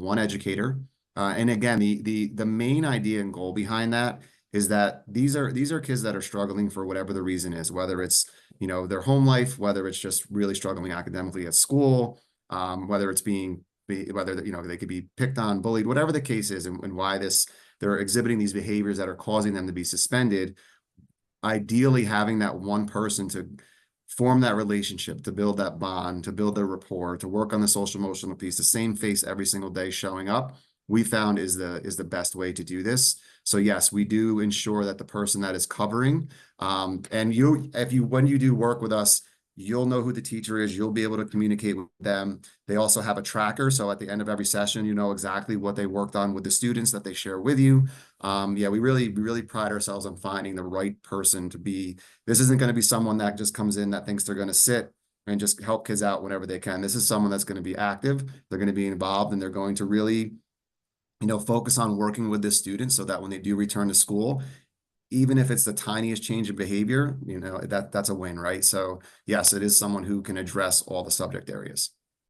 one educator. And again, the main idea and goal behind that is that these are kids that are struggling for whatever the reason is, whether it's, their home life, whether it's just really struggling academically at school, whether it's whether, they could be picked on, bullied, whatever the case is, and why they're exhibiting these behaviors that are causing them to be suspended. Ideally, having that one person to form that relationship, to build that bond, to build their rapport, to work on the social emotional piece, the same face every single day showing up, we found is the best way to do this. So yes, we do ensure that the person that is covering, and when you do work with us, you'll know who the teacher is. You'll be able to communicate with them. They also have a tracker. So at the end of every session, you know exactly what they worked on with the students that they share with you. Yeah, we really pride ourselves on finding the right person to be. This isn't going to be someone that just comes in that thinks they're going to sit and just help kids out whenever they can. This is someone that's going to be active. They're going to be involved, and they're going to really, focus on working with the students so that when they do return to school, even if it's the tiniest change in behavior, that's a win, right? So yes, it is someone who can address all the subject areas.